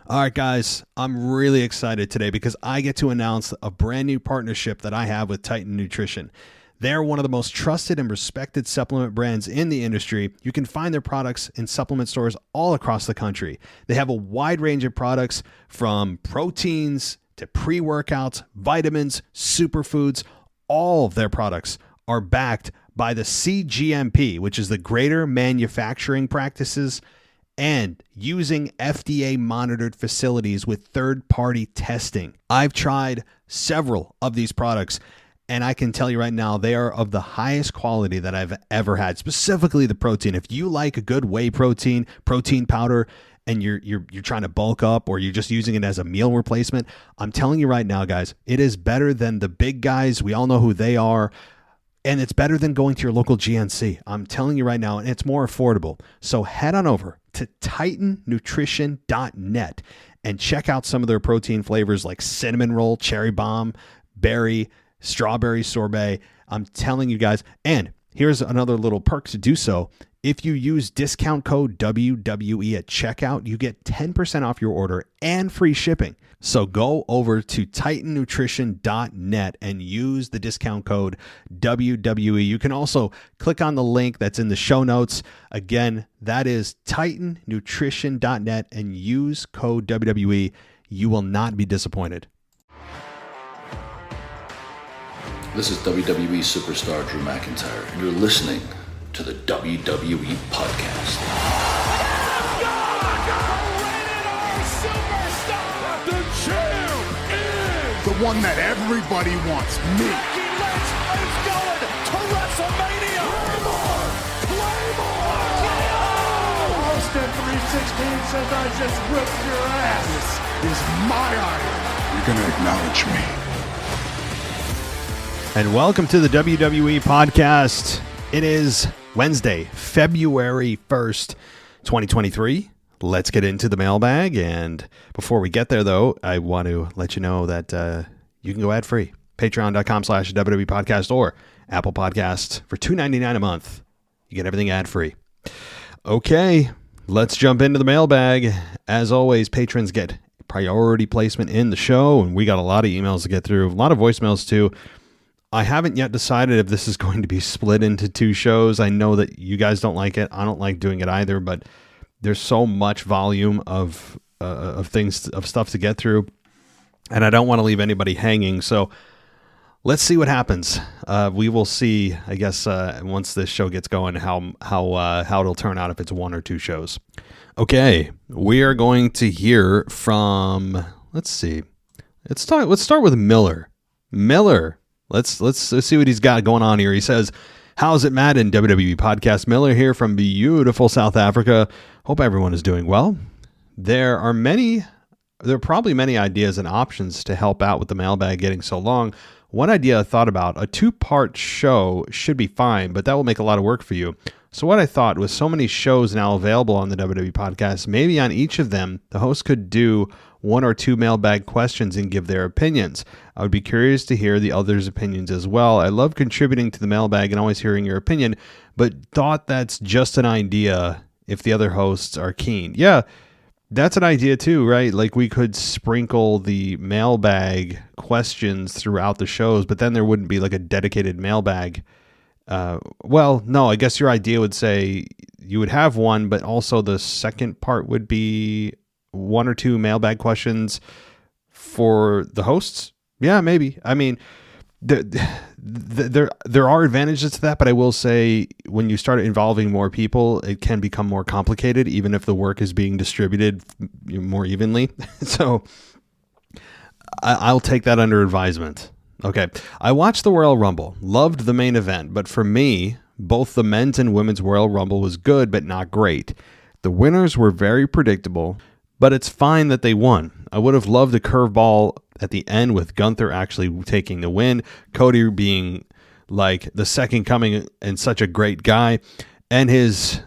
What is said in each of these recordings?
All right, guys, I'm really excited today because I get to announce a brand new partnership that I have with Titan Nutrition. They're one of the most trusted and respected supplement brands in the industry. You can find their products in supplement stores all across the country. They have a wide range of products from proteins to pre-workouts, vitamins, superfoods. All of their products are backed by the CGMP, which is the Greater Manufacturing Practices, and using FDA-monitored facilities with third-party testing. I've tried several of these products, and I can tell you right now, they are of the highest quality that I've ever had, specifically the protein. If you like a good whey protein powder, and you're trying to bulk up or you're just using it as a meal replacement, I'm telling you right now, guys, it is better than the big guys. We all know who they are. And it's better than going to your local GNC. I'm telling you right now, and it's more affordable. So head on over to titannutrition.net and check out some of their protein flavors like cinnamon roll, cherry bomb, berry, strawberry sorbet. I'm telling you guys. And here's another little perk to do so. If you use discount code WWE at checkout, you get 10% off your order and free shipping. So go over to titannutrition.net and use the discount code WWE. You can also click on the link that's in the show notes. Again, that is titannutrition.net and use code WWE. You will not be disappointed. This is WWE superstar Drew McIntyre, and you're listening to the WWE Podcast. The one that everybody wants, me. Becky Lynch is going to WrestleMania. Claymore! Austin 316 says I just whipped your ass. This is my iron. You're going to acknowledge me. And welcome to the WWE Podcast. It is Wednesday, February 1st, 2023. Let's get into the mailbag. And before we get there, though, I want to let you know that you can go ad-free. Patreon.com/WWE Podcast or Apple Podcasts for $2.99 a month. You get everything ad-free. Okay, let's jump into the mailbag. As always, patrons get priority placement in the show, and we got a lot of emails to get through, a lot of voicemails too. I haven't yet decided if this is going to be split into two shows. I know that you guys don't like it. I don't like doing it either, but there's so much volume of stuff to get through, and I don't want to leave anybody hanging. So let's see what happens. We will see, I guess, once this show gets going, how it'll turn out if it's one or two shows. Okay, we are going to hear from. Let's see. Let's start with Miller. Let's see what he's got going on here. He says, "How's it, Matt and WWE Podcast? Miller here from beautiful South Africa. Hope everyone is doing well. There are probably many ideas and options to help out with the mailbag getting so long. One idea I thought about, a 2-part show should be fine, but that will make a lot of work for you. So what I thought, with so many shows now available on the WWE Podcast, maybe on each of them, the host could do 1 or 2 mailbag questions and give their opinions. I would be curious to hear the others' opinions as well. I love contributing to the mailbag and always hearing your opinion, but thought that's just an idea if the other hosts are keen." Yeah, that's an idea too, right? Like, we could sprinkle the mailbag questions throughout the shows, but then there wouldn't be like a dedicated mailbag. Well, no, I guess your idea would say you would have one, but also the second part would be 1 or 2 mailbag questions for the hosts. Yeah, maybe. I mean, there are advantages to that, but I will say when you start involving more people, it can become more complicated, even if the work is being distributed more evenly. So I'll take that under advisement. Okay. I watched the Royal Rumble, loved the main event, but for me, both the men's and women's Royal Rumble was good, but not great. The winners were very predictable, but it's fine that they won. I would have loved a curveball at the end with Gunther actually taking the win, Cody being like the second coming and such a great guy, and his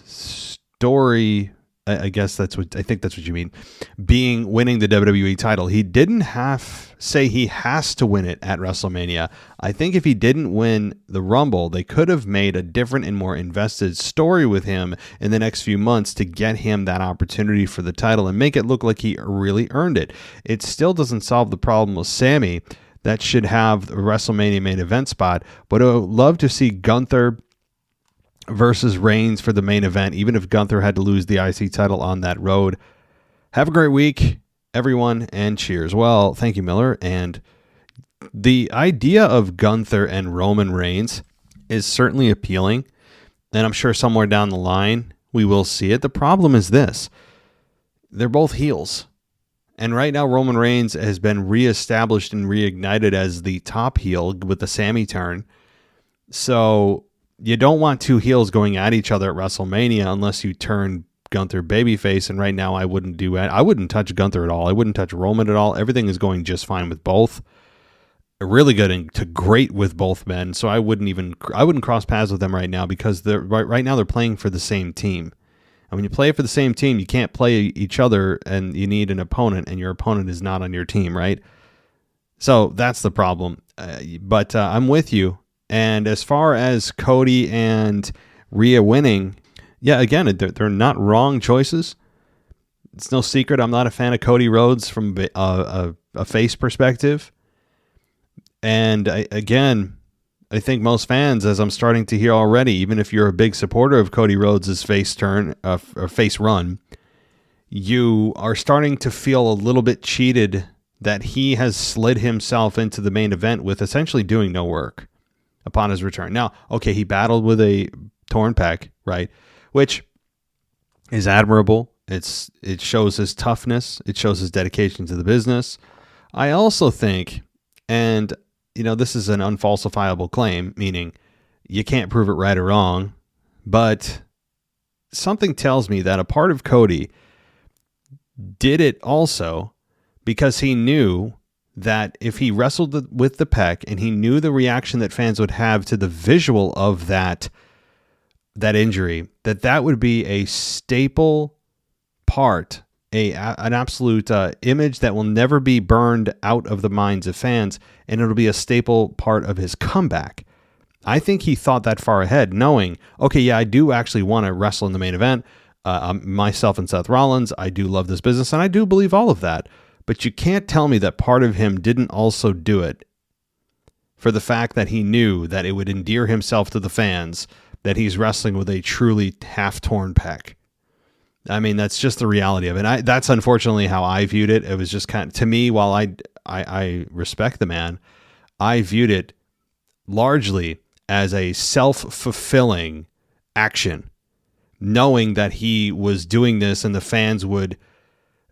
story I guess I think that's what you mean. Winning the WWE title. He didn't say he has to win it at WrestleMania. I think if he didn't win the Rumble, they could have made a different and more invested story with him in the next few months to get him that opportunity for the title and make it look like he really earned it. It still doesn't solve the problem with Sami. That should have the WrestleMania main event spot, but I would love to see Gunther versus Reigns for the main event, even if Gunther had to lose the IC title on that road. Have a great week, everyone, and cheers. Well, thank you, Miller. And the idea of Gunther and Roman Reigns is certainly appealing, and I'm sure somewhere down the line we will see it. The problem is this. They're both heels. And right now, Roman Reigns has been reestablished and reignited as the top heel with the Sami turn. So you don't want two heels going at each other at WrestleMania unless you turn Gunther babyface. And right now, I wouldn't do it. I wouldn't touch Gunther at all. I wouldn't touch Roman at all. Everything is going just fine with both. Really good and to great with both men. So I wouldn't cross paths with them right now because right now they're playing for the same team. And when you play for the same team, you can't play each other, and you need an opponent, and your opponent is not on your team, right? So that's the problem. But I'm with you. And as far as Cody and Rhea winning, yeah, again, they're not wrong choices. It's no secret I'm not a fan of Cody Rhodes from a face perspective. And I think most fans, as I'm starting to hear already, even if you're a big supporter of Cody Rhodes' face run, you are starting to feel a little bit cheated that he has slid himself into the main event with essentially doing no work upon his return. Now, okay, he battled with a torn pec, right? Which is admirable. It shows his toughness. It shows his dedication to the business. I also think, and this is an unfalsifiable claim, meaning you can't prove it right or wrong, but something tells me that a part of Cody did it also because he knew that if he wrestled with the pec and he knew the reaction that fans would have to the visual of that injury, that would be a staple part, an absolute image that will never be burned out of the minds of fans, and it'll be a staple part of his comeback. I think he thought that far ahead, knowing, okay, yeah, I do actually want to wrestle in the main event. Myself and Seth Rollins, I do love this business, and I do believe all of that. But you can't tell me that part of him didn't also do it for the fact that he knew that it would endear himself to the fans that he's wrestling with a truly half-torn pec. I mean, that's just the reality of it. That's unfortunately how I viewed it. It was just kind of, to me, while I respect the man, I viewed it largely as a self-fulfilling action, knowing that he was doing this and the fans would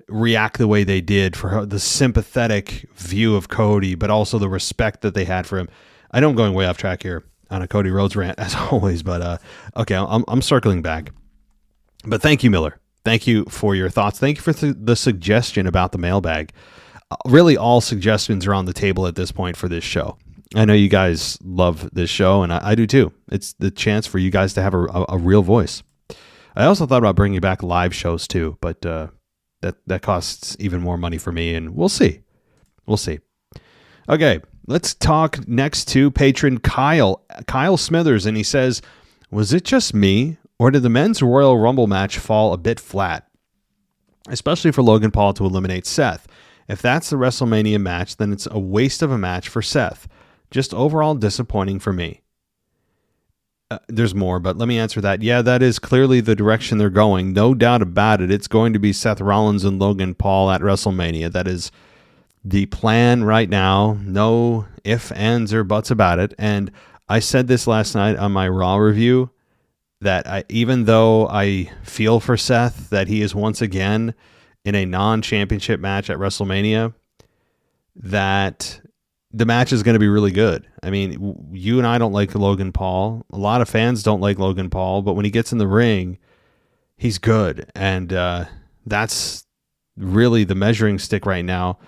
react the way they did for the sympathetic view of Cody, but also the respect that they had for him. I know I'm going way off track here on a Cody Rhodes rant, as always, but okay, I'm circling back. But thank you, Miller. Thank you for your thoughts. Thank you for the suggestion about the mailbag. Really, all suggestions are on the table at this point for this show. I know you guys love this show, and I do too. It's the chance for you guys to have a real voice. I also thought about bringing back live shows too, but that costs even more money for me, and we'll see. We'll see. Okay, let's talk next to patron Kyle Smithers, and he says, was it just me, or did the men's Royal Rumble match fall a bit flat? Especially for Logan Paul to eliminate Seth. If that's the WrestleMania match, then it's a waste of a match for Seth. Just overall disappointing for me. There's more, but let me answer that. Yeah, that is clearly the direction they're going. No doubt about it. It's going to be Seth Rollins and Logan Paul at WrestleMania. That is the plan right now. No ifs, ands, or buts about it. And I said this last night on my Raw review, that even though I feel for Seth that he is once again in a non-championship match at WrestleMania, that the match is going to be really good. I mean, you and I don't like Logan Paul. A lot of fans don't like Logan Paul, but when he gets in the ring, he's good. And that's really the measuring stick right now.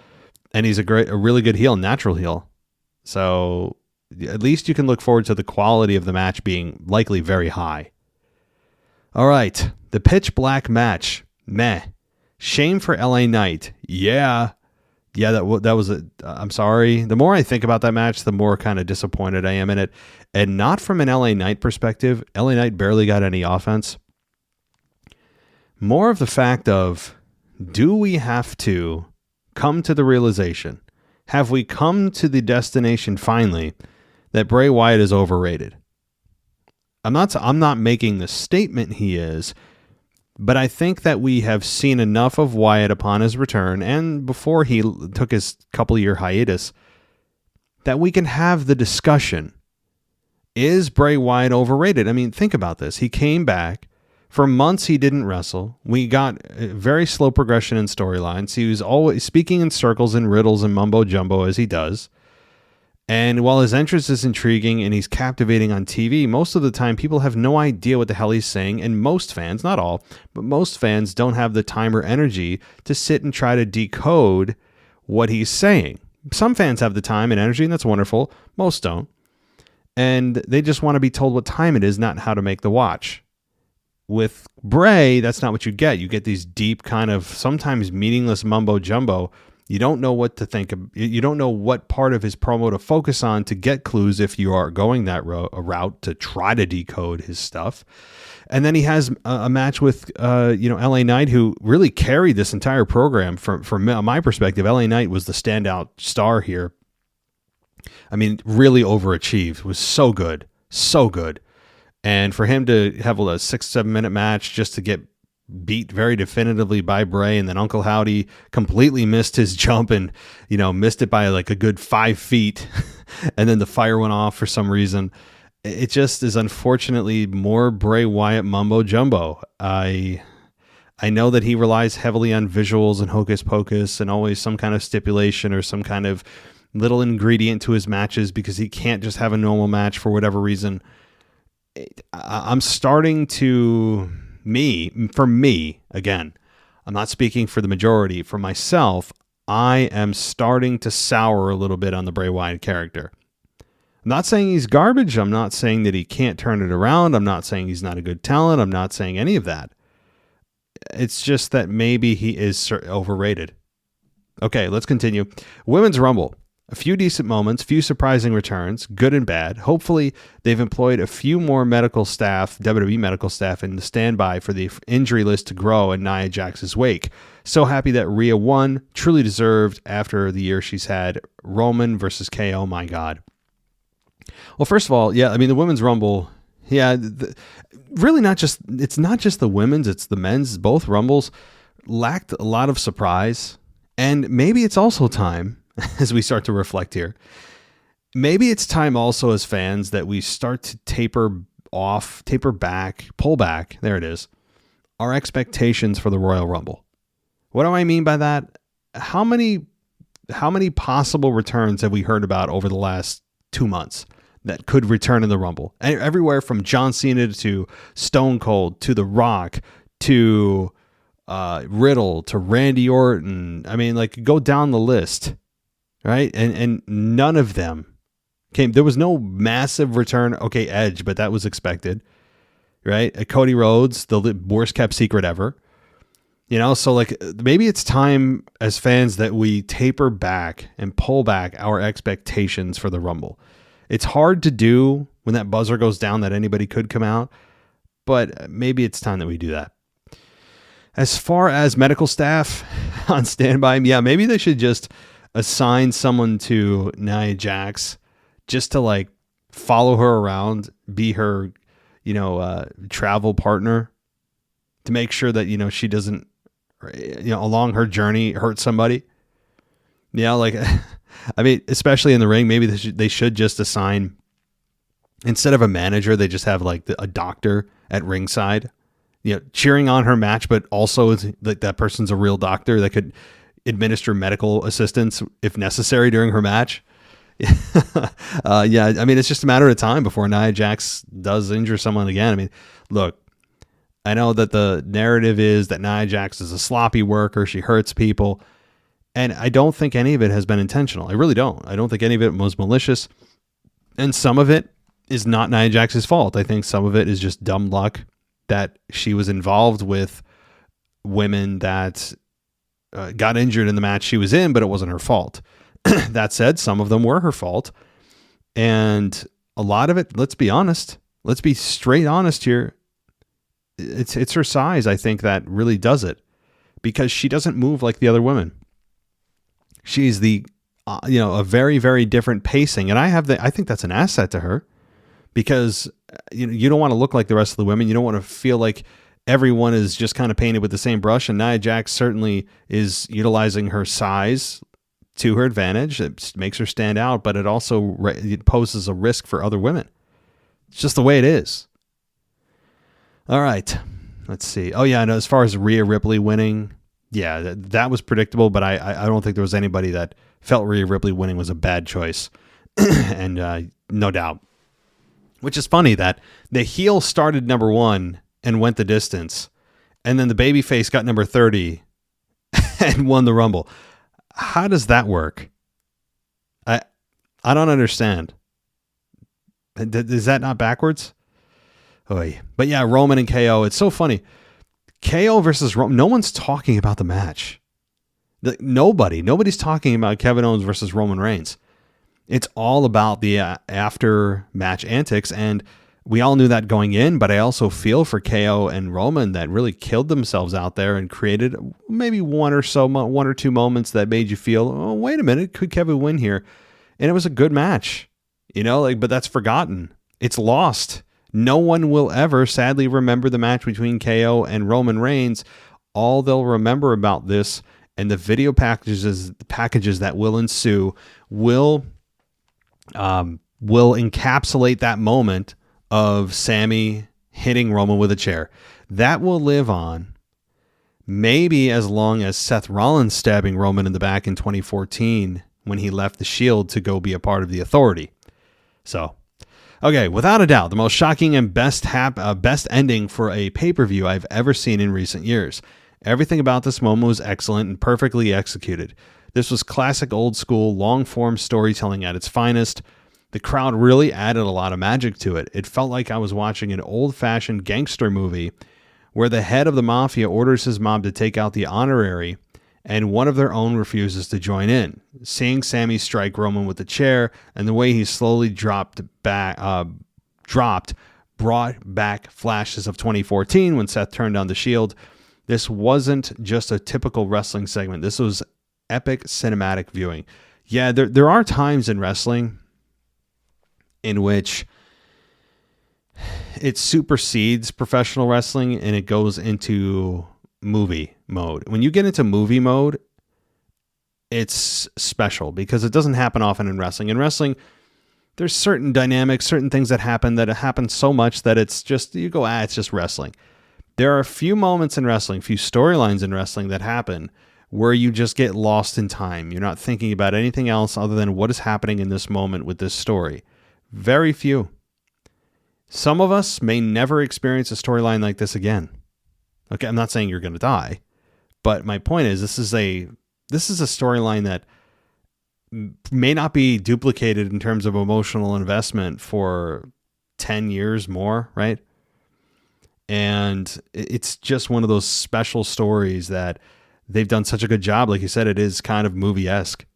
And he's a really good heel, natural heel. So at least you can look forward to the quality of the match being likely very high. All right, the pitch black match. meh. Shame for LA Knight. Yeah, that was I'm sorry. The more I think about that match, the more kind of disappointed I am in it. And not from an LA Knight perspective. LA Knight barely got any offense. More of the fact of, do we have to come to the realization? Have we come to the destination finally that Bray Wyatt is overrated? I'm not making the statement he is, but I think that we have seen enough of Wyatt upon his return and before he took his couple-year hiatus that we can have the discussion. Is Bray Wyatt overrated? I mean, think about this. He came back. For months, he didn't wrestle. We got a very slow progression in storylines. He was always speaking in circles and riddles and mumbo jumbo as he does. And while his entrance is intriguing and he's captivating on TV, most of the time people have no idea what the hell he's saying. And most fans, not all, but most fans don't have the time or energy to sit and try to decode what he's saying. Some fans have the time and energy, and that's wonderful. Most don't. And they just want to be told what time it is, not how to make the watch. With Bray, that's not what you get. You get these deep kind of sometimes meaningless mumbo jumbo. You don't know what to think of. You don't know what part of his promo to focus on to get clues if you are going that route to try to decode his stuff. And then he has a match with LA Knight, who really carried this entire program. From my perspective, LA Knight was the standout star here. I mean, really overachieved. Was so good. So good. And for him to have a 6-7 minute match just to get beat very definitively by Bray, and then Uncle Howdy completely missed his jump and, missed it by like a good 5 feet. And then the fire went off for some reason. It just is unfortunately more Bray Wyatt mumbo jumbo. I know that he relies heavily on visuals and hocus pocus and always some kind of stipulation or some kind of little ingredient to his matches because he can't just have a normal match for whatever reason. I'm starting to, for me, again, I'm not speaking for the majority, for myself, I am starting to sour a little bit on the Bray Wyatt character. I'm not saying he's garbage. I'm not saying that he can't turn it around. I'm not saying he's not a good talent. I'm not saying any of that. It's just that maybe he is overrated. Okay, let's continue. Women's Rumble. A few decent moments, few surprising returns, good and bad. Hopefully, they've employed a few more medical staff, WWE medical staff, in the standby for the injury list to grow in Nia Jax's wake. So happy that Rhea won, truly deserved after the year she's had. Roman versus KO, my God. Well, first of all, yeah, I mean, the Women's Rumble, yeah, really it's not just the women's, it's the men's. Both Rumbles lacked a lot of surprise. And maybe it's also time, as we start to reflect here, maybe it's time also as fans that we start to pull back, there it is, our expectations for the Royal Rumble. What do I mean by that? How many possible returns have we heard about over the last 2 months that could return in the Rumble? Everywhere from John Cena to Stone Cold to The Rock to Riddle to Randy Orton. I mean, like, go down the list. Right. And none of them came. There was no massive return. Okay, Edge, but that was expected. Right. Cody Rhodes, the worst kept secret ever. So like maybe it's time as fans that we taper back and pull back our expectations for the Rumble. It's hard to do when that buzzer goes down that anybody could come out, but maybe it's time that we do that. As far as medical staff on standby, yeah, maybe they should just assign someone to Nia Jax just to like follow her around, be her, travel partner to make sure that, she doesn't, along her journey hurt somebody. Yeah. Like, I mean, especially in the ring, maybe they should just assign, instead of a manager, they just have like a doctor at ringside, cheering on her match, but also like that person's a real doctor that could administer medical assistance if necessary during her match. Yeah, I mean, it's just a matter of time before Nia Jax does injure someone again. I mean, look, I know that the narrative is that Nia Jax is a sloppy worker. She hurts people. And I don't think any of it has been intentional. I really don't. I don't think any of it was malicious. And some of it is not Nia Jax's fault. I think some of it is just dumb luck that she was involved with women that got injured in the match she was in, but it wasn't her fault. That said, some of them were her fault. And a lot of it, let's be honest, let's be straight honest here. It's her size, I think, that really does it, because she doesn't move like the other women. She's a very, very different pacing. And I think that's an asset to her, because you don't want to look like the rest of the women. You don't want to feel like everyone is just kind of painted with the same brush. And Nia Jax certainly is utilizing her size to her advantage. It makes her stand out, but it also it poses a risk for other women. It's just the way it is. All right, let's see. Oh yeah, and as far as Rhea Ripley winning, yeah, that was predictable, but I don't think there was anybody that felt Rhea Ripley winning was a bad choice. And no doubt. Which is funny that the heel started number 1 and went the distance, and then the babyface got number 30 and won the Rumble. How does that work? I don't understand. Is that not backwards? Oy. But yeah, Roman and KO. It's so funny. KO versus Roman. No one's talking about the match. Nobody's talking about Kevin Owens versus Roman Reigns. It's all about the after match antics, and we all knew that going in, but I also feel for KO and Roman that really killed themselves out there and created maybe one or two moments that made you feel, oh, wait a minute, could Kevin win here? And it was a good match, but that's forgotten. It's lost. No one will ever, sadly, remember the match between KO and Roman Reigns. All they'll remember about this and the video packages that will ensue will encapsulate that moment of Sami hitting Roman with a chair. That will live on maybe as long as Seth Rollins stabbing Roman in the back in 2014 when he left the Shield to go be a part of the Authority. So, okay, without a doubt, the most shocking and best ending for a pay-per-view I've ever seen in recent years. Everything about this moment was excellent and perfectly executed. This was classic old school long-form storytelling at its finest. The crowd really added a lot of magic to it. It felt like I was watching an old-fashioned gangster movie where the head of the mafia orders his mob to take out the honorary and one of their own refuses to join in. Seeing Sami strike Roman with the chair and the way he slowly brought back flashes of 2014 when Seth turned on the Shield. This wasn't just a typical wrestling segment. This was epic cinematic viewing. Yeah, there are times in wrestling in which it supersedes professional wrestling and it goes into movie mode. When you get into movie mode, it's special because it doesn't happen often in wrestling. In wrestling, there's certain dynamics, certain things that happen so much that it's just, you go, it's just wrestling. There are a few moments in wrestling, few storylines in wrestling that happen where you just get lost in time. You're not thinking about anything else other than what is happening in this moment with this story. Very few. Some of us may never experience a storyline like this again. Okay, I'm not saying you're going to die, but my point is this is a storyline that may not be duplicated in terms of emotional investment for 10 years more, right? And it's just one of those special stories that they've done such a good job. Like you said, it is kind of movie-esque.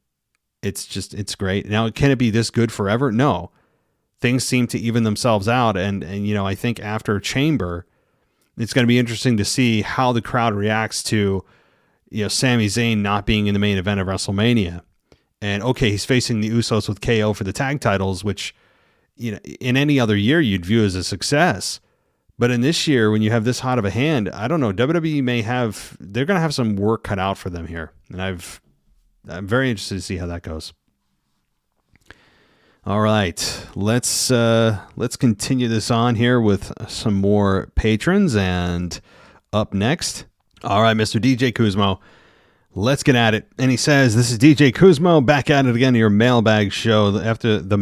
It's great. Now, can it be this good forever? No. Things seem to even themselves out. And I think after Chamber, it's going to be interesting to see how the crowd reacts to, Sami Zayn not being in the main event of WrestleMania. And okay, he's facing the Usos with KO for the tag titles, which, in any other year you'd view as a success. But in this year, when you have this hot of a hand, I don't know, WWE they're going to have some work cut out for them here. And I'm very interested to see how that goes. All right, let's continue this on here with some more patrons. And up next, all right, Mr. DJ Kuzmo, let's get at it. And he says, "This is DJ Kuzmo back at it again. Your mailbag show after the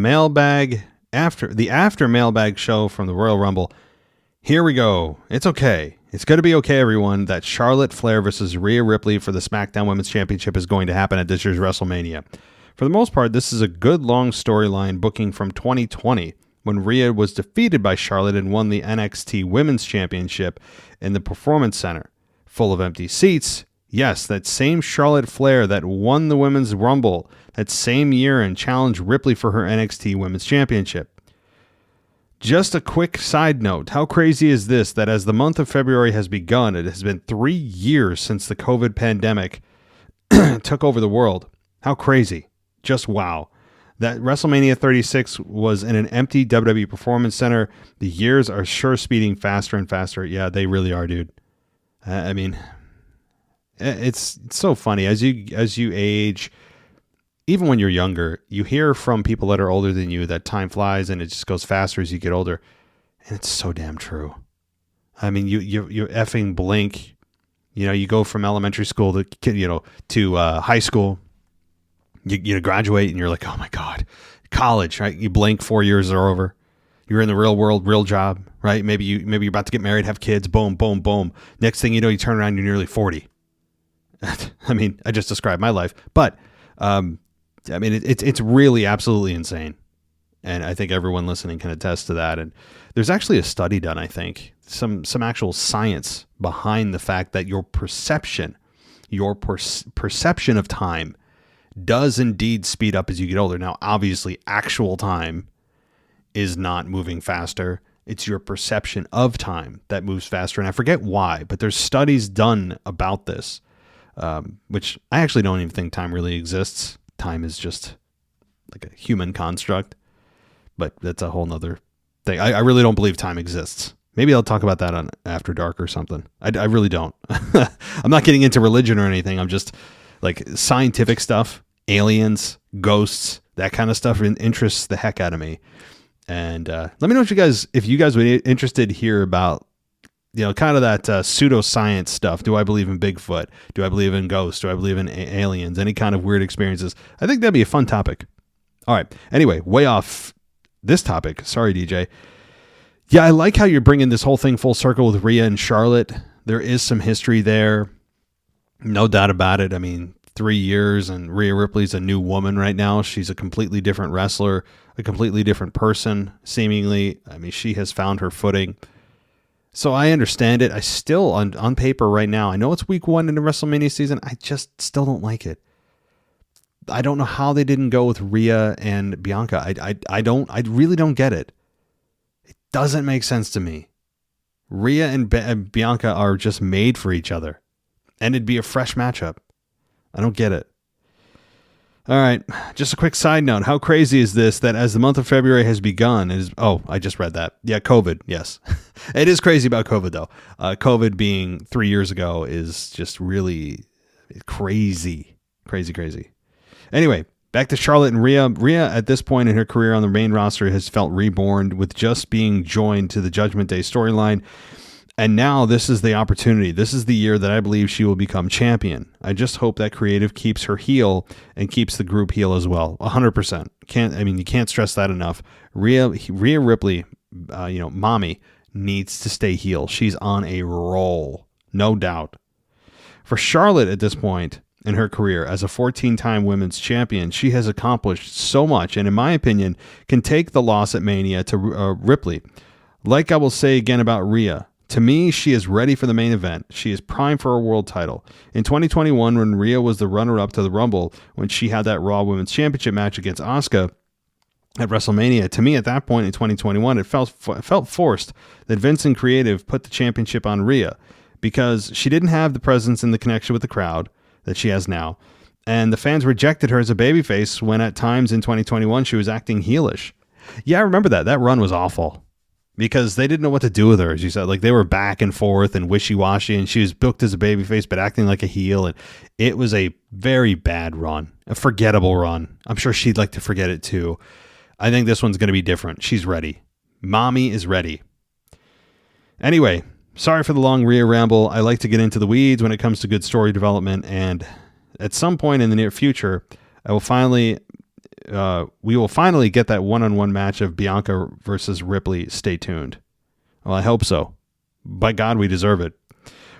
after mailbag show from the Royal Rumble. Here we go. It's okay. It's going to be okay, everyone. That Charlotte Flair versus Rhea Ripley for the SmackDown Women's Championship is going to happen at this year's WrestleMania. For the most part, this is a good long storyline booking from 2020 when Rhea was defeated by Charlotte and won the NXT Women's Championship in the Performance Center. full of empty seats. Yes, that same Charlotte Flair that won the Women's Rumble that same year and challenged Ripley for her NXT Women's Championship. Just a quick side note, how crazy is this that as the month of February has begun, it has been 3 years since the COVID pandemic took over the world. How crazy. Just wow. That WrestleMania 36 was in an empty WWE Performance Center. The years are sure speeding faster and faster. Yeah, they really are, dude. I mean, it's so funny. As you age, even when you're younger, you hear from people that are older than you that time flies and it just goes faster as you get older. And it's so damn true. I mean, you effing blink. You go from elementary school to high school. You graduate and you're like, oh my God, college, right? You blink, 4 years are over. You're in the real world, real job, right? Maybe you're about to get married, have kids, boom, boom, boom. Next thing you know, you turn around, you're nearly 40. I mean, I just described my life, but I mean, it's really absolutely insane. And I think everyone listening can attest to that. And there's actually a study done, I think, some actual science behind the fact that your perception of time does indeed speed up as you get older. Now, obviously, actual time is not moving faster. It's your perception of time that moves faster. And I forget why, but there's studies done about this, which I actually don't even think time really exists. Time is just like a human construct, but that's a whole nother thing. I really don't believe time exists. Maybe I'll talk about that on After Dark or something. I really don't. I'm not getting into religion or anything. I'm just like scientific stuff, aliens, ghosts, that kind of stuff interests the heck out of me. And let me know if you guys would be interested here about, kind of that pseudoscience stuff. Do I believe in Bigfoot? Do I believe in ghosts? Do I believe in aliens? Any kind of weird experiences? I think that'd be a fun topic. All right. Anyway, way off this topic. Sorry, DJ. Yeah, I like how you're bringing this whole thing full circle with Rhea and Charlotte. There is some history there. No doubt about it. I mean, 3 years and Rhea Ripley's a new woman right now. She's a completely different wrestler, a completely different person, seemingly. I mean, she has found her footing. So I understand it. I still, on paper right now, I know it's week 1 in the WrestleMania season. I just still don't like it. I don't know how they didn't go with Rhea and Bianca. I really don't get it. It doesn't make sense to me. Rhea and Bianca are just made for each other. And it'd be a fresh matchup. I don't get it. All right. Just a quick side note. How crazy is this that as the month of February has begun, I just read that. Yeah, COVID. Yes. It is crazy about COVID, though. COVID being 3 years ago is just really crazy. Crazy. Anyway, back to Charlotte and Rhea. Rhea, at this point in her career on the main roster, has felt reborn with just being joined to the Judgment Day storyline. And now this is the opportunity. This is the year that I believe she will become champion. I just hope that creative keeps her heel and keeps the group heel as well. 100%. You can't stress that enough. Rhea Ripley, mommy, needs to stay heel. She's on a roll. No doubt. For Charlotte at this point in her career as a 14-time women's champion, she has accomplished so much and, in my opinion, can take the loss at Mania to Ripley. Like I will say again about Rhea, to me, she is ready for the main event. She is primed for a world title. In 2021, when Rhea was the runner-up to the Rumble, when she had that Raw Women's Championship match against Asuka at WrestleMania, to me at that point in 2021, it felt forced that Vince and creative put the championship on Rhea because she didn't have the presence and the connection with the crowd that she has now. And the fans rejected her as a babyface when at times in 2021 she was acting heelish. Yeah, I remember that. That run was awful. Because they didn't know what to do with her, as you said. Like, they were back and forth and wishy-washy, and she was booked as a babyface, but acting like a heel. And it was a very bad run, a forgettable run. I'm sure she'd like to forget it, too. I think this one's going to be different. She's ready. Mommy is ready. Anyway, sorry for the long Rhea ramble. I like to get into the weeds when it comes to good story development, and at some point in the near future, we will finally get that one-on-one match of Bianca versus Ripley. Stay tuned. Well, I hope so. By God, we deserve it.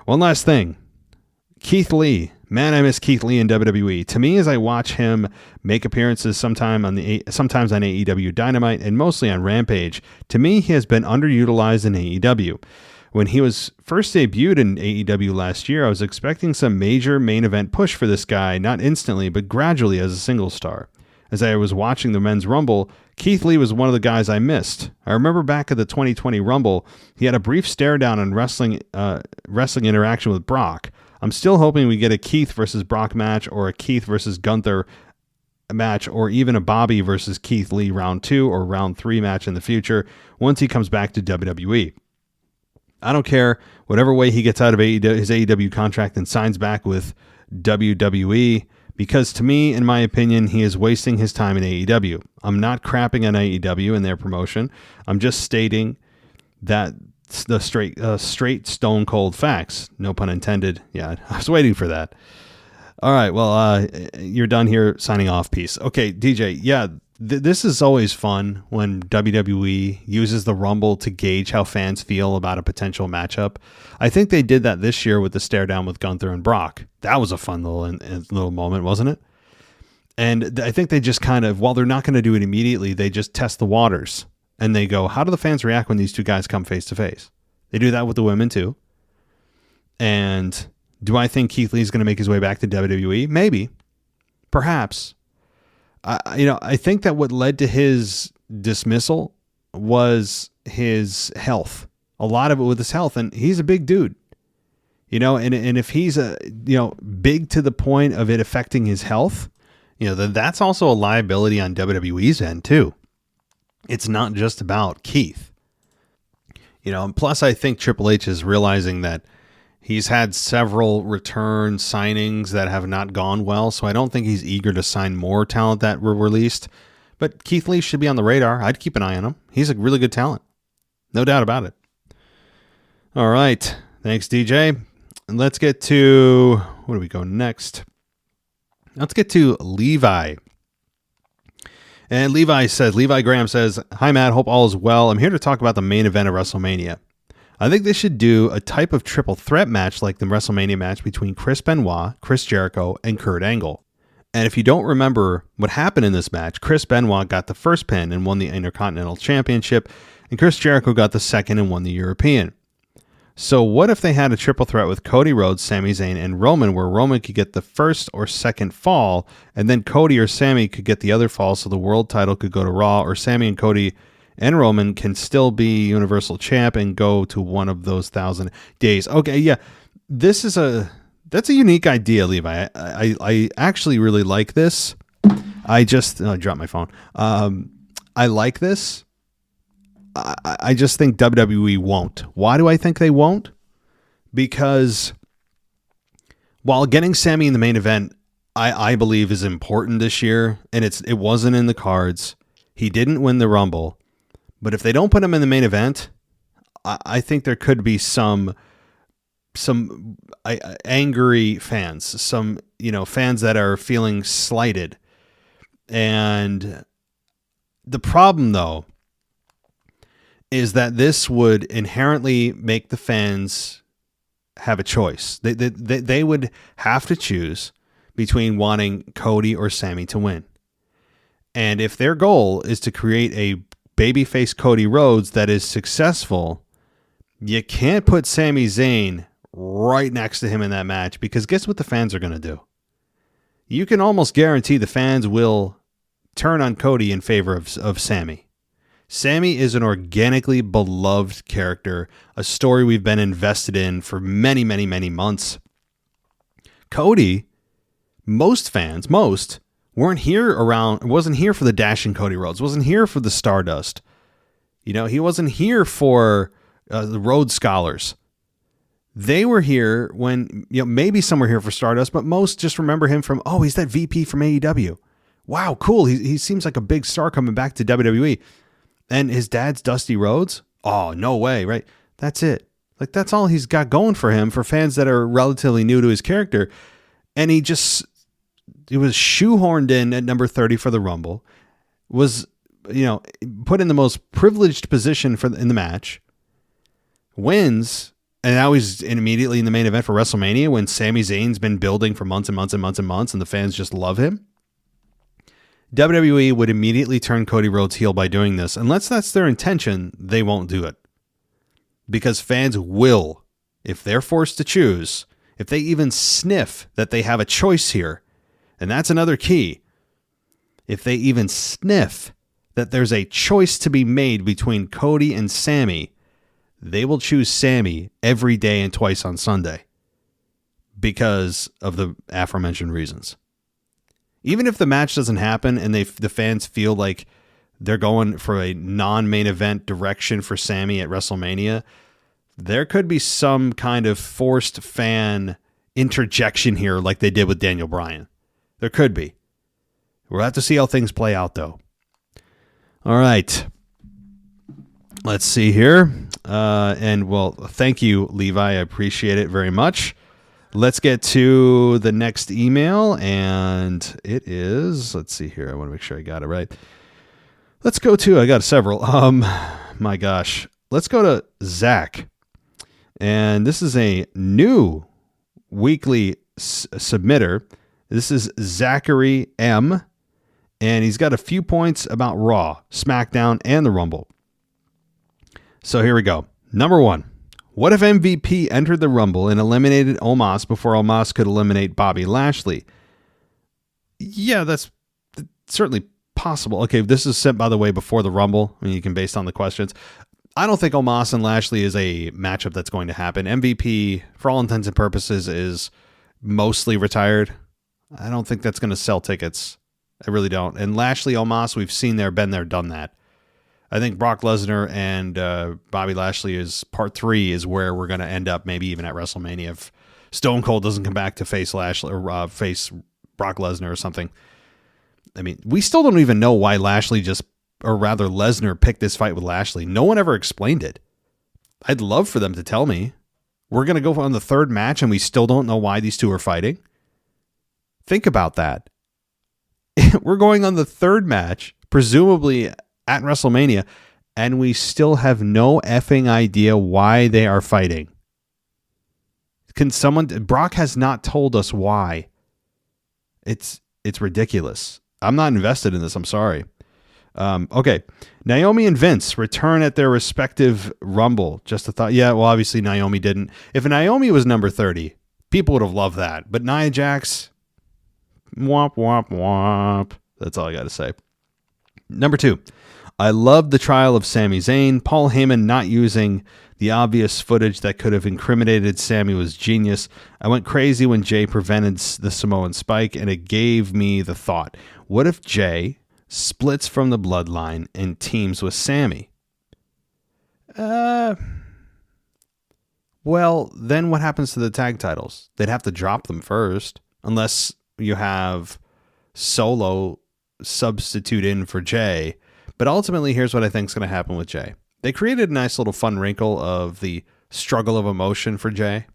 One last thing. Keith Lee. Man, I miss Keith Lee in WWE. To me, as I watch him make appearances sometimes on AEW Dynamite and mostly on Rampage, to me, he has been underutilized in AEW. When he was first debuted in AEW last year, I was expecting some major main event push for this guy, not instantly, but gradually as a single star. As I was watching the Men's Rumble, Keith Lee was one of the guys I missed. I remember back at the 2020 Rumble, he had a brief stare down on wrestling interaction with Brock. I'm still hoping we get a Keith versus Brock match, or a Keith versus Gunther match, or even a Bobby versus Keith Lee round 2 or round 3 match in the future once he comes back to WWE. I don't care whatever way he gets out of his AEW contract and signs back with WWE, because to me, in my opinion, he is wasting his time in AEW. I'm not crapping on AEW and their promotion. I'm just stating that the straight stone cold facts. No pun intended. Yeah, I was waiting for that. All right, well, you're done here. Signing off. Peace. Okay, DJ. Yeah, this is always fun when WWE uses the Rumble to gauge how fans feel about a potential matchup. I think they did that this year with the stare down with Gunther and Brock. That was a fun little moment, wasn't it? And I think they just kind of, while they're not going to do it immediately, they just test the waters. And they go, how do the fans react when these two guys come face to face? They do that with the women too. And do I think Keith Lee's going to make his way back to WWE? Maybe. Perhaps. I think that what led to his dismissal was his health. A lot of it with his health. And he's a big dude. And if he's big to the point of it affecting his health, then that's also a liability on WWE's end too. It's not just about Keith. And plus I think Triple H is realizing that he's had several return signings that have not gone well, so I don't think he's eager to sign more talent that were released. But Keith Lee should be on the radar. I'd keep an eye on him. He's a really good talent. No doubt about it. All right. Thanks, DJ. And let's get to, where do we go next? Let's get to Levi. And Levi Graham says, "Hi, Matt. Hope all is well. I'm here to talk about the main event of WrestleMania. I think they should do a type of triple threat match like the WrestleMania match between Chris Benoit, Chris Jericho, and Kurt Angle. And if you don't remember what happened in this match, Chris Benoit got the first pin and won the Intercontinental Championship, and Chris Jericho got the second and won the European. So what if they had a triple threat with Cody Rhodes, Sami Zayn, and Roman, where Roman could get the first or second fall, and then Cody or Sami could get the other fall, so the world title could go to Raw, or Sami and Cody and Roman can still be Universal Champ and go to one of those 1,000 days." Okay, yeah, that's a unique idea, Levi. I actually really like this. I dropped my phone. I like this. I just think WWE won't. Why do I think they won't? Because while getting Sami in the main event, I believe is important this year, and it wasn't in the cards. He didn't win the Rumble, but if they don't put him in the main event, I think there could be some angry fans, some fans that are feeling slighted. And the problem, though, is that this would inherently make the fans have a choice. They would have to choose between wanting Cody or Sami to win. And if their goal is to create a babyface Cody Rhodes that is successful, you can't put Sami Zayn right next to him in that match, because guess what the fans are going to do? You can almost guarantee the fans will turn on Cody in favor of Sami. Sami is an organically beloved character, a story we've been invested in for many, many, many months. Cody, most fans wasn't here for the dashing Cody Rhodes, wasn't here for the Stardust. He wasn't here for the Rhodes Scholars. They were here when, maybe some were here for Stardust, but most just remember him from, oh, he's that VP from AEW. Wow, cool. He seems like a big star coming back to WWE. And his dad's Dusty Rhodes? Oh, no way, right? That's it. Like, that's all he's got going for him for fans that are relatively new to his character. And he was shoehorned in at number 30 for the Rumble, was, put in the most privileged position in the match, wins, and now he's immediately in the main event for WrestleMania when Sami Zayn's been building for months and months and months and months, and the fans just love him. WWE would immediately turn Cody Rhodes heel by doing this. Unless that's their intention, they won't do it. because fans will, if they're forced to choose, if they even sniff that they have a choice here, and that's another key, if they even sniff that there's a choice to be made between Cody and Sammy, they will choose Sammy every day and twice on Sunday because of the aforementioned reasons. Even if the match doesn't happen and the fans feel like they're going for a non-main event direction for Sammy at WrestleMania, there could be some kind of forced fan interjection here like they did with Daniel Bryan. There could be. We'll have to see how things play out, though. All right. Let's see here. Thank you, Levi. I appreciate it very much. Let's get to the next email, and it is, let's see here. I want to make sure I got it right. Let's go to, I got several. My gosh. Let's go to Zach. And this is a new weekly submitter. This is Zachary M. And he's got a few points about Raw, SmackDown, and the Rumble. So here we go. Number 1. What if MVP entered the Rumble and eliminated Omos before Omos could eliminate Bobby Lashley? Yeah, that's certainly possible. Okay, this is sent, by the way, before the Rumble. I mean, you can based on the questions. I don't think Omos and Lashley is a matchup that's going to happen. MVP, for all intents and purposes, is mostly retired. I don't think that's going to sell tickets. I really don't. And Lashley, Omos, we've seen there, been there, done that. I think Brock Lesnar and Bobby Lashley is part 3 is where we're going to end up, maybe even at WrestleMania if Stone Cold doesn't come back to face Lashley or face Brock Lesnar or something. I mean, we still don't even know why Lesnar picked this fight with Lashley. No one ever explained it. I'd love for them to tell me. We're going to go on the 3rd match and we still don't know why these two are fighting. Think about that. We're going on the 3rd match, presumably at WrestleMania, and we still have no effing idea why they are fighting. Brock has not told us why. It's ridiculous. I'm not invested in this. I'm sorry. Okay. Naomi and Vince return at their respective Rumble. Just a thought. Yeah, well, obviously Naomi didn't. If Naomi was number 30, people would have loved that. But Nia Jax, womp, womp, womp. That's all I got to say. Number 2. I love the trial of Sami Zayn. Paul Heyman not using the obvious footage that could have incriminated Sami was genius. I went crazy when Jay prevented the Samoan spike, and it gave me the thought, what if Jay splits from the bloodline and teams with Sami? Well, then what happens to the tag titles? They'd have to drop them first, unless you have Solo substitute in for Jay. But ultimately, here's what I think is going to happen with Jay. They created a nice little fun wrinkle of the struggle of emotion for Jay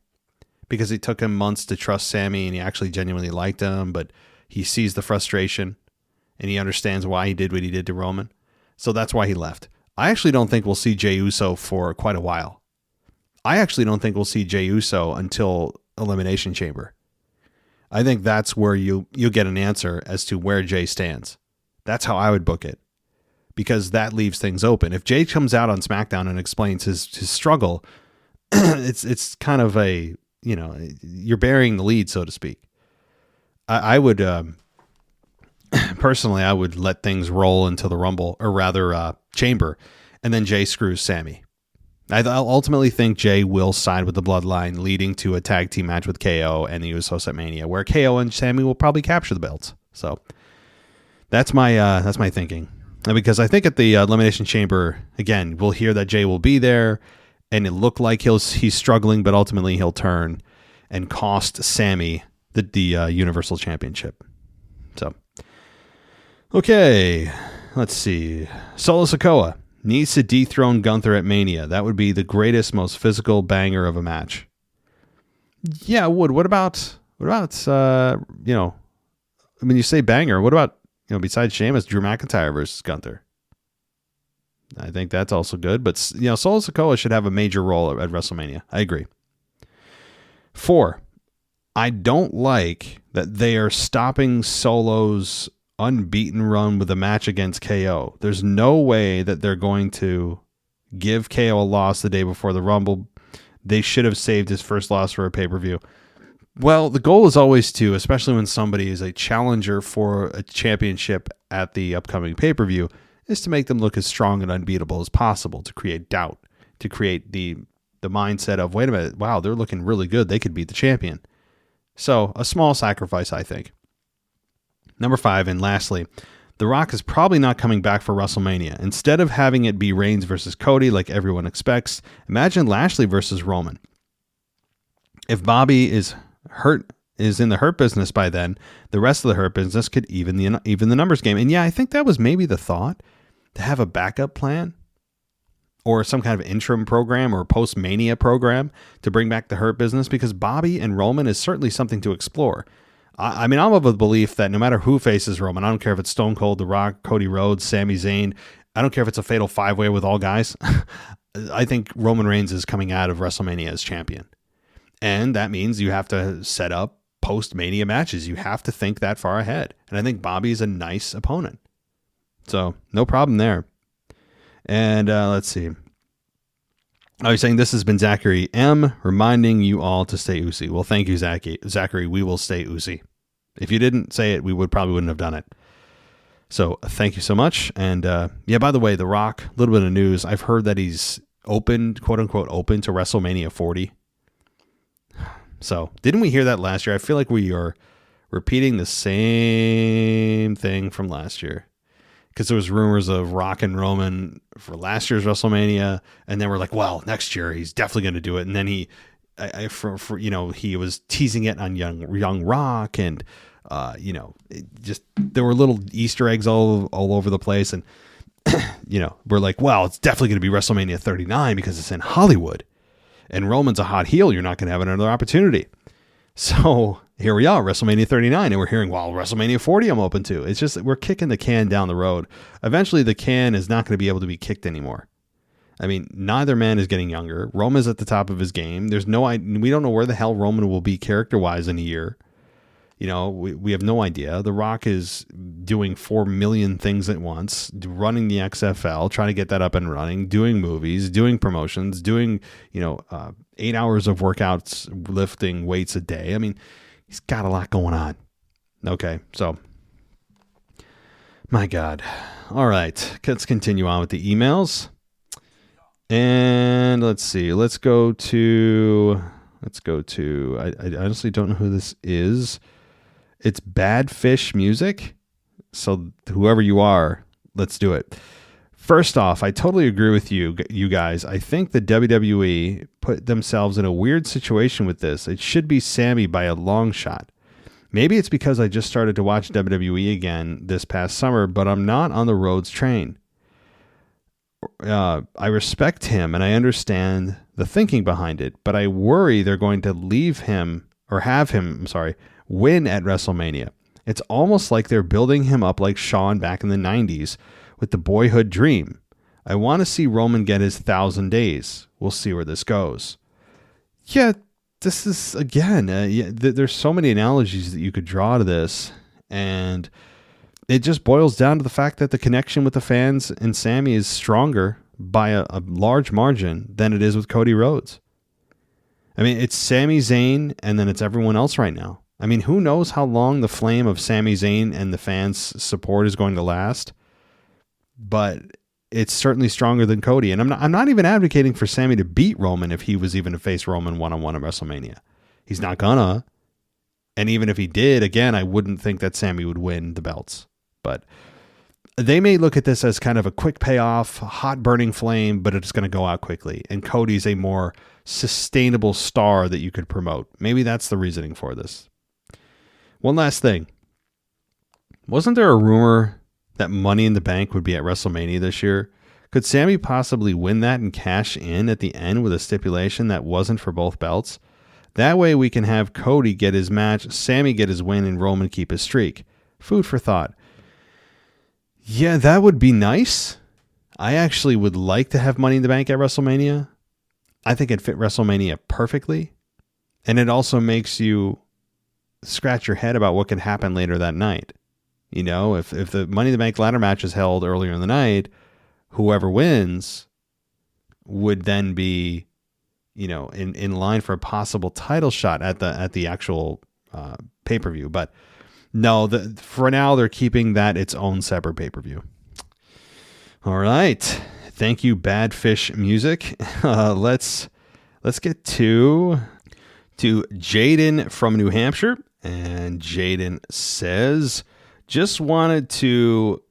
because it took him months to trust Sami and he actually genuinely liked him, but he sees the frustration and he understands why he did what he did to Roman. So that's why he left. I actually don't think we'll see Jey Uso for quite a while. I actually don't think we'll see Jey Uso until Elimination Chamber. I think that's where you get an answer as to where Jay stands. That's how I would book it. Because that leaves things open. If Jay comes out on SmackDown and explains his struggle, it's kind of a, you're burying the lead, so to speak. I would, personally, I would let things roll into the Rumble, or rather Chamber, and then Jay screws Sami. I ultimately think Jay will side with the Bloodline, leading to a tag team match with KO and the Usos at Mania, where KO and Sami will probably capture the belts. So that's my thinking. Because I think at the Elimination Chamber, again, we'll hear that Jay will be there, and it looked like he's struggling, but ultimately he'll turn and cost Sami the Universal Championship. So, okay, let's see. Solo Sikoa needs to dethrone Gunther at Mania. That would be the greatest, most physical banger of a match. Yeah, it would. What about you say banger. What about, besides Sheamus, Drew McIntyre versus Gunther? I think that's also good. But, Solo Sikoa should have a major role at WrestleMania. I agree. 4, I don't like that they are stopping Solo's unbeaten run with a match against KO. There's no way that they're going to give KO a loss the day before the Rumble. They should have saved his first loss for a pay-per-view. Well, the goal is always to, especially when somebody is a challenger for a championship at the upcoming pay-per-view, is to make them look as strong and unbeatable as possible, to create doubt, to create the mindset of, wait a minute, wow, they're looking really good. They could beat the champion. So a small sacrifice, I think. Number 5, and lastly, The Rock is probably not coming back for WrestleMania. Instead of having it be Reigns versus Cody like everyone expects, imagine Lashley versus Roman. If Bobby is in the Hurt Business by then, the rest of the Hurt Business could even the numbers game. And yeah, I think that was maybe the thought, to have a backup plan or some kind of interim program or post-Mania program to bring back the Hurt Business, because Bobby and Roman is certainly something to explore. I mean, I'm of the belief that no matter who faces Roman, I don't care if it's Stone Cold, The Rock, Cody Rhodes, Sami Zayn, I don't care if it's a fatal 5-way with all guys. I think Roman Reigns is coming out of WrestleMania as champion. And that means you have to set up post-Mania matches. You have to think that far ahead. And I think Bobby's a nice opponent. So no problem there. And let's see. Oh, you're saying this has been Zachary M. reminding you all to stay Uzi. Well, thank you, Zachary. We will stay Uzi. If you didn't say it, we wouldn't have done it. So thank you so much. And yeah, by the way, The Rock, a little bit of news. I've heard that he's open, quote unquote, open to WrestleMania 40. So didn't we hear that last year? I feel like we are repeating the same thing from last year, because there was rumors of Rock and Roman for last year's WrestleMania. And then we're like, well, next year he's definitely going to do it. And then he was teasing it on young Rock, and there were little Easter eggs all over the place. And, we're like, well, it's definitely going to be WrestleMania 39 because it's in Hollywood. And Roman's a hot heel. You're not going to have another opportunity. So here we are, WrestleMania 39, and we're hearing, well, WrestleMania 40 I'm open to. It's just that we're kicking the can down the road. Eventually, the can is not going to be able to be kicked anymore. I mean, neither man is getting younger. Roman's at the top of his game. We don't know where the hell Roman will be character-wise in a year. We have no idea. The Rock is doing 4 million things at once, running the XFL, trying to get that up and running, doing movies, doing promotions, doing, 8 hours of workouts, lifting weights a day. I mean, he's got a lot going on. Okay, so my God. All right, let's continue on with the emails. And let's see. Let's go to, I honestly don't know who this is. It's Bad Fish Music. So whoever you are, let's do it. First off, I totally agree with you guys. I think the WWE put themselves in a weird situation with this. It should be Sammy by a long shot. Maybe it's because I just started to watch WWE again this past summer, but I'm not on the Rhodes train. I respect him and I understand the thinking behind it, but I worry they're going to have him win at WrestleMania. It's almost like they're building him up like Shawn back in the 90s with the boyhood dream. I want to see Roman get his 1,000 days. We'll see where this goes. Yeah, this is, again, there's so many analogies that you could draw to this, and it just boils down to the fact that the connection with the fans and Sammy is stronger by a large margin than it is with Cody Rhodes. I mean, it's Sami Zayn, and then it's everyone else right now. I mean, who knows how long the flame of Sami Zayn and the fans' support is going to last, but it's certainly stronger than Cody. And I'm not even advocating for Sammy to beat Roman if he was even to face Roman one-on-one at WrestleMania. He's not gonna. And even if he did, again, I wouldn't think that Sammy would win the belts. But they may look at this as kind of a quick payoff, hot burning flame, but it's going to go out quickly. And Cody's a more sustainable star that you could promote. Maybe that's the reasoning for this. One last thing. Wasn't there a rumor that Money in the Bank would be at WrestleMania this year? Could Sammy possibly win that and cash in at the end with a stipulation that wasn't for both belts? That way we can have Cody get his match, Sammy get his win, and Roman keep his streak. Food for thought. Yeah, that would be nice. I actually would like to have Money in the Bank at WrestleMania. I think it'd fit WrestleMania perfectly. And it also makes you scratch your head about what could happen later that night. You know, if the Money in the Bank ladder match is held earlier in the night, whoever wins would then be, in line for a possible title shot at the actual pay-per-view. But no, for now they're keeping that its own separate pay-per-view. All right. Thank you, Bad Fish Music. Let's get to Jaden from New Hampshire. And Jaden says, just wanted to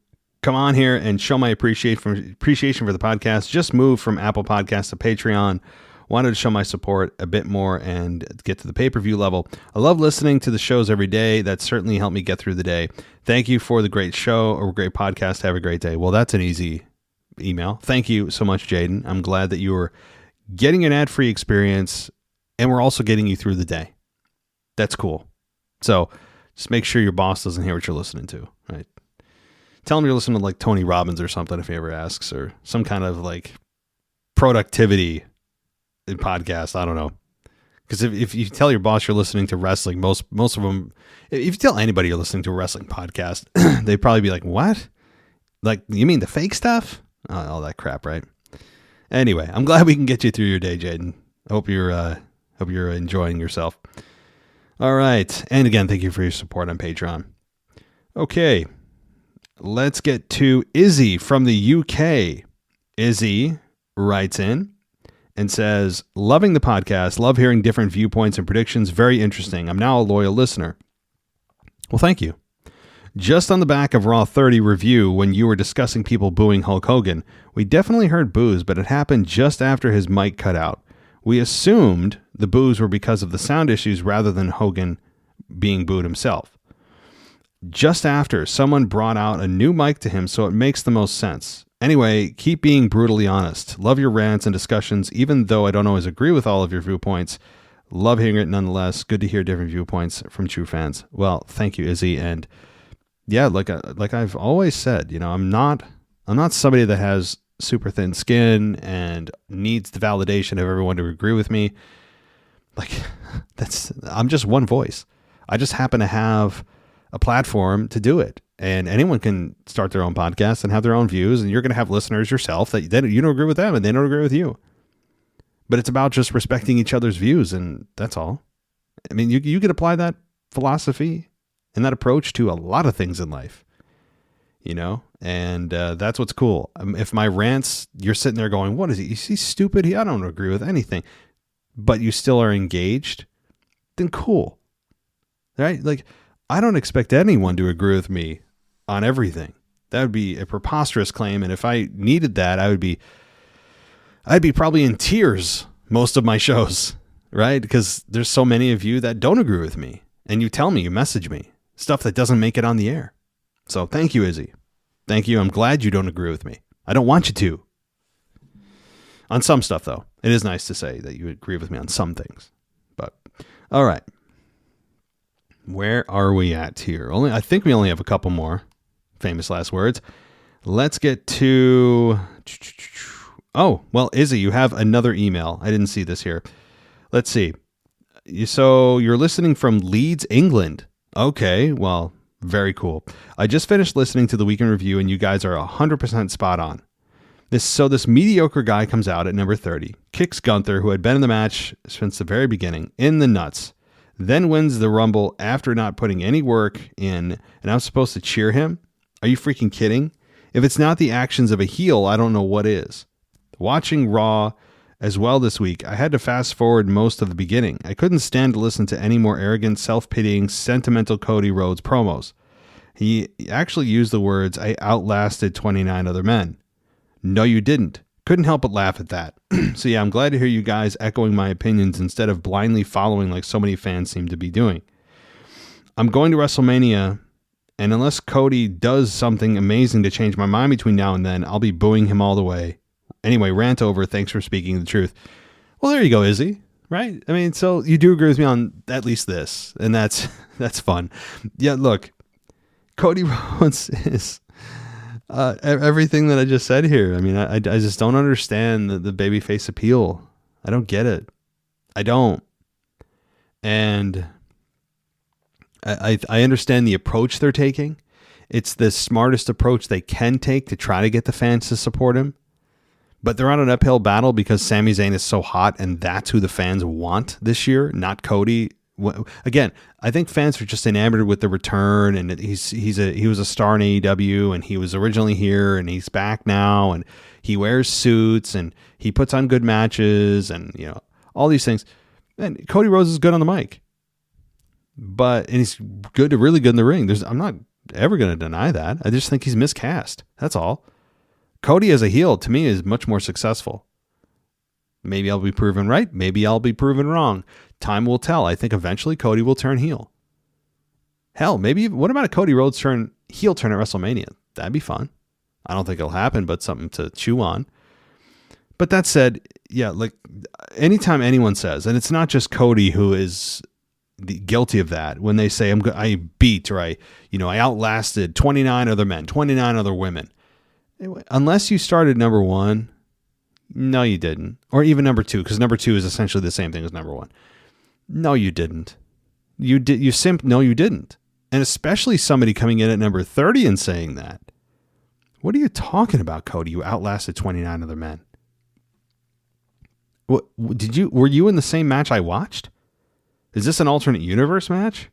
come on here and show my appreciation for the podcast. Just moved from Apple Podcasts to Patreon. Wanted to show my support a bit more and get to the pay-per-view level. I love listening to the shows every day. That certainly helped me get through the day. Thank you for the great show or great podcast. Have a great day. Well, that's an easy email. Thank you so much, Jaden. I'm glad that you were getting an ad-free experience and we're also getting you through the day. That's cool. So just make sure your boss doesn't hear what you're listening to, right? Tell him you're listening to like Tony Robbins or something if he ever asks, or some kind of like productivity in podcast. I don't know. Because if you tell your boss you're listening to wrestling, most of them, if you tell anybody you're listening to a wrestling podcast, they'd probably be like, what? Like, you mean the fake stuff? All that crap, right? Anyway, I'm glad we can get you through your day, Jaden. Hope you're enjoying yourself. All right. And again, thank you for your support on Patreon. Okay. Let's get to Izzy from the UK. Izzy writes in and says, loving the podcast, love hearing different viewpoints and predictions. Very interesting. I'm now a loyal listener. Well, thank you. Just on the back of Raw 30 review, when you were discussing people booing Hulk Hogan, we definitely heard boos, but it happened just after his mic cut out. We assumed the boos were because of the sound issues rather than Hogan being booed himself. Just after, someone brought out a new mic to him, so it makes the most sense. Anyway, keep being brutally honest. Love your rants and discussions, even though I don't always agree with all of your viewpoints. Love hearing it nonetheless. Good to hear different viewpoints from true fans. Well, thank you, Izzy. And yeah, like I've always said, I'm not somebody that has super thin skin and needs the validation of everyone to agree with me. I'm just one voice. I just happen to have a platform to do it, and anyone can start their own podcast and have their own views, and you're going to have listeners yourself that you don't agree with them and they don't agree with you. But it's about just respecting each other's views, and that's all. I mean, you could apply that philosophy and that approach to a lot of things in life, and that's what's cool. If my rants, you're sitting there going, what is he? Is he stupid? I don't agree with anything, but you still are engaged, then cool. Right? Like, I don't expect anyone to agree with me on everything. That would be a preposterous claim. And if I needed that, I'd be probably in tears most of my shows, right? Because there's so many of you that don't agree with me, and you tell me, you message me stuff that doesn't make it on the air. So thank you, Izzy. Thank you. I'm glad you don't agree with me. I don't want you to. On some stuff, though, it is nice to say that you agree with me on some things. But all right. Where are we at here? I think we only have a couple more famous last words. Let's get to... Oh, well, Izzy, you have another email. I didn't see this here. Let's see. So you're listening from Leeds, England. Okay, well, very cool. I just finished listening to the Weekend Review, and you guys are 100% spot on. This mediocre guy comes out at number 30, kicks Gunther, who had been in the match since the very beginning, in the nuts, then wins the Rumble after not putting any work in, and I'm supposed to cheer him? Are you freaking kidding? If it's not the actions of a heel, I don't know what is. Watching Raw as well this week, I had to fast forward most of the beginning. I couldn't stand to listen to any more arrogant, self-pitying, sentimental Cody Rhodes promos. He actually used the words, I outlasted 29 other men. No, you didn't. Couldn't help but laugh at that. So yeah, I'm glad to hear you guys echoing my opinions instead of blindly following like so many fans seem to be doing. I'm going to WrestleMania, and unless Cody does something amazing to change my mind between now and then, I'll be booing him all the way. Anyway, rant over. Thanks for speaking the truth. Well, there you go, Izzy. Right? I mean, so you do agree with me on at least this, and that's fun. Yeah, look, Cody Rhodes is everything that I just said here. I mean, I just don't understand the babyface appeal. I don't get it. I don't. And I understand the approach they're taking. It's the smartest approach they can take to try to get the fans to support him. But they're on an uphill battle because Sami Zayn is so hot, and that's who the fans want this year, not Cody. Again, I think fans are just enamored with the return, and he was a star in AEW, and he was originally here, and he's back now, and he wears suits, and he puts on good matches, and all these things. And Cody Rhodes is good on the mic, and he's really good in the ring. I'm not ever going to deny that. I just think he's miscast. That's all. Cody as a heel, to me, is much more successful. Maybe I'll be proven right. Maybe I'll be proven wrong. Time will tell. I think eventually Cody will turn heel. Hell, maybe what about a Cody Rhodes heel turn at WrestleMania? That'd be fun. I don't think it'll happen, but something to chew on. But that said, yeah, like anytime anyone says, and it's not just Cody who is guilty of that, when they say I beat or I outlasted 29 other men, 29 other women. Unless you started number one, no, you didn't. Or even number two, because number two is essentially the same thing as number one. No, you didn't. You didn't. And especially somebody coming in at number 30 and saying that. What are you talking about, Cody? You outlasted 29 other men. What were you in the same match I watched? Is this an alternate universe match?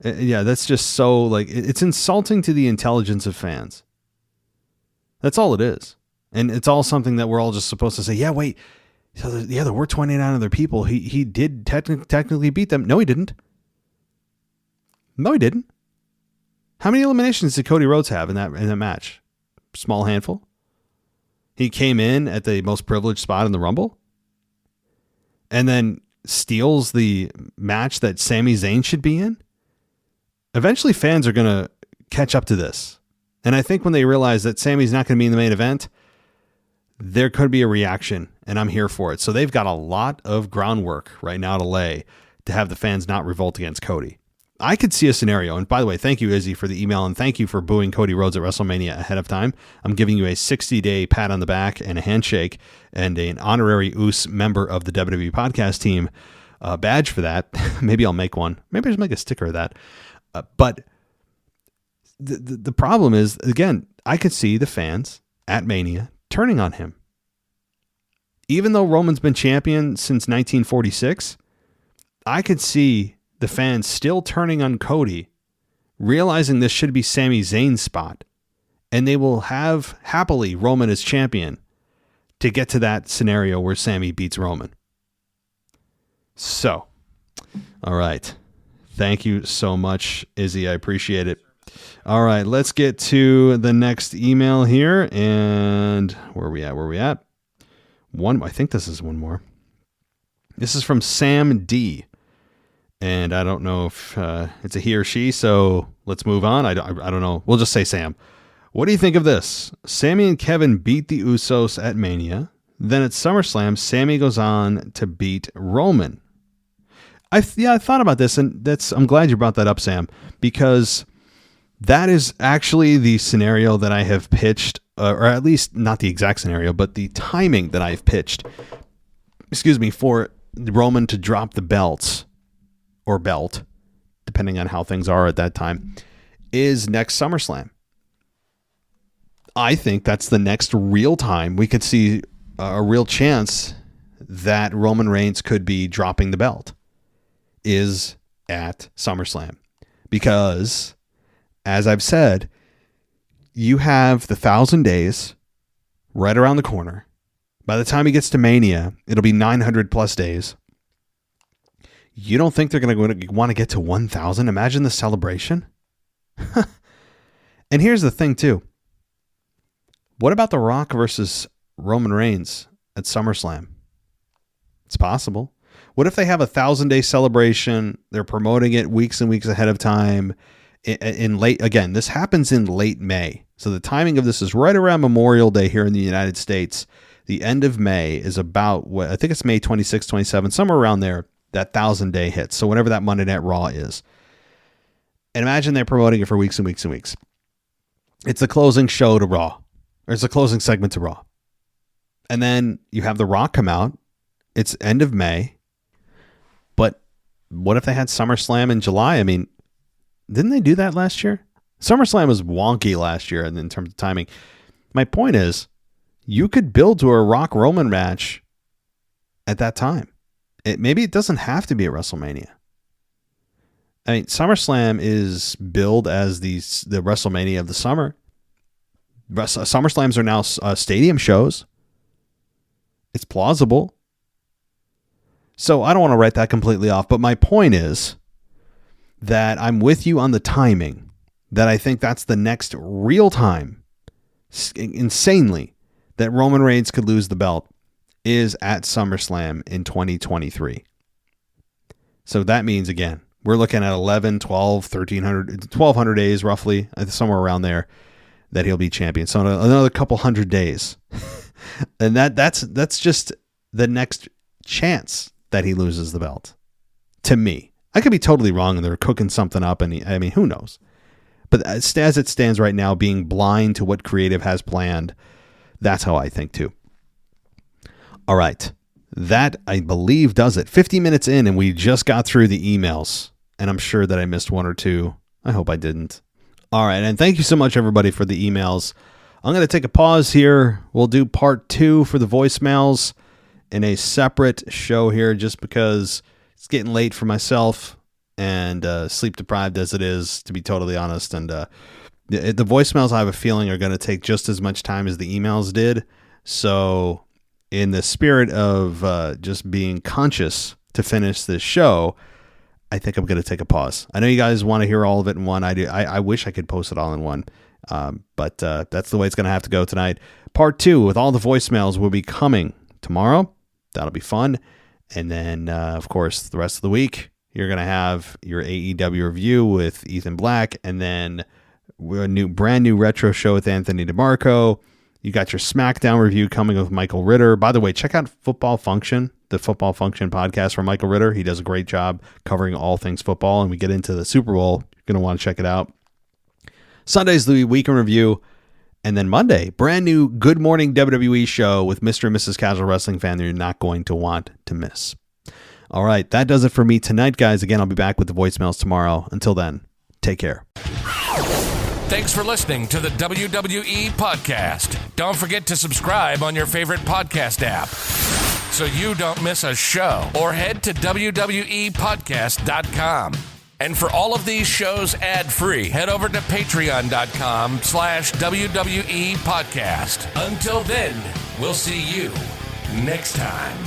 Yeah, that's just so it's insulting to the intelligence of fans. That's all it is. And it's all something that we're all just supposed to say, yeah, wait. So there were 29 other people. He did technically beat them. No, he didn't. No, he didn't. How many eliminations did Cody Rhodes have in that match? Small handful. He came in at the most privileged spot in the Rumble and then steals the match that Sami Zayn should be in. Eventually fans are going to catch up to this. And I think when they realize that Sami's not going to be in the main event, there could be a reaction, and I'm here for it. So they've got a lot of groundwork right now to lay to have the fans not revolt against Cody. I could see a scenario, and by the way, thank you, Izzy, for the email, and thank you for booing Cody Rhodes at WrestleMania ahead of time. I'm giving you a 60-day pat on the back and a handshake and an honorary US member of the WWE podcast team badge for that. Maybe I'll make one. Maybe I'll just make a sticker of that. But the problem is, again, I could see the fans at Mania turning on him. Even though Roman's been champion since 1946, I could see the fans still turning on Cody, realizing this should be Sami Zayn's spot, and they will have happily Roman as champion to get to that scenario where Sami beats Roman. So, all right. Thank you so much, Izzy. I appreciate it. All right, let's get to the next email here. And where are we at? I think this is one more. This is from Sam D. And I don't know if it's a he or she, so let's move on. I don't know. We'll just say Sam. What do you think of this? Sami and Kevin beat the Usos at Mania. Then at SummerSlam, Sami goes on to beat Roman. I thought about this, and I'm glad you brought that up, Sam, because that is actually the scenario that I have pitched, or at least not the exact scenario, but the timing that I've pitched, for Roman to drop the belts, or belt, depending on how things are at that time, is next SummerSlam. I think that's the next real time we could see a real chance that Roman Reigns could be dropping the belt, is at SummerSlam. Because, as I've said, you have the 1,000 days right around the corner. By the time he gets to Mania, it'll be 900 plus days. You don't think they're going to want to get to 1,000? Imagine the celebration. And here's the thing, too. What about The Rock versus Roman Reigns at SummerSlam? It's possible. What if they have a 1,000-day celebration? They're promoting it weeks and weeks ahead of time. This happens in late May. So the timing of this is right around Memorial Day here in the United States. The end of May is about, I think it's May 26, 27, somewhere around there, that 1,000-day hits. So whenever that Monday Night Raw is. And imagine they're promoting it for weeks and weeks and weeks. It's the closing show to Raw. Or it's a closing segment to Raw. And then you have The Rock come out. It's end of May. But what if they had SummerSlam in July? I mean, didn't they do that last year? SummerSlam was wonky last year in terms of timing. My point is, you could build to a Rock Roman match at that time. Maybe it doesn't have to be at WrestleMania. I mean, SummerSlam is billed as the WrestleMania of the summer. SummerSlams are now stadium shows. It's plausible. So I don't want to write that completely off, but my point is that I'm with you on the timing, that I think that's the next real time, insanely, that Roman Reigns could lose the belt is at SummerSlam in 2023. So that means, again, we're looking at 11, 12, 1,200 days roughly, somewhere around there, that he'll be champion. So another couple hundred days. And that's just the next chance that he loses the belt. To me. I could be totally wrong and they're cooking something up, and who knows? But as it stands right now, being blind to what creative has planned, that's how I think too. All right. That, I believe, does it. 50 minutes in, and we just got through the emails, and I'm sure that I missed one or two. I hope I didn't. All right, and thank you so much, everybody, for the emails. I'm going to take a pause here. We'll do part 2 for the voicemails in a separate show here, just because it's getting late for myself and sleep deprived as it is, to be totally honest. And the voicemails, I have a feeling, are going to take just as much time as the emails did. So in the spirit of just being conscious to finish this show, I think I'm going to take a pause. I know you guys want to hear all of it in one. I do. I wish I could post it all in one. But that's the way it's going to have to go tonight. Part 2 with all the voicemails will be coming tomorrow. That'll be fun. And then, of course, the rest of the week, you're going to have your AEW review with Ethan Black, and then a brand new retro show with Anthony DeMarco. You got your SmackDown review coming with Michael Ritter. By the way, check out Football Function, the Football Function podcast from Michael Ritter. He does a great job covering all things football, and we get into the Super Bowl. You're going to want to check it out. Sunday's the weekend review. And then Monday, brand new Good Morning WWE show with Mr. and Mrs. Casual Wrestling fan that you're not going to want to miss. All right, that does it for me tonight, guys. Again, I'll be back with the voicemails tomorrow. Until then, take care. Thanks for listening to the WWE Podcast. Don't forget to subscribe on your favorite podcast app so you don't miss a show, or head to WWEpodcast.com. And for all of these shows ad-free, head over to patreon.com/WWE Podcast. Until then, we'll see you next time.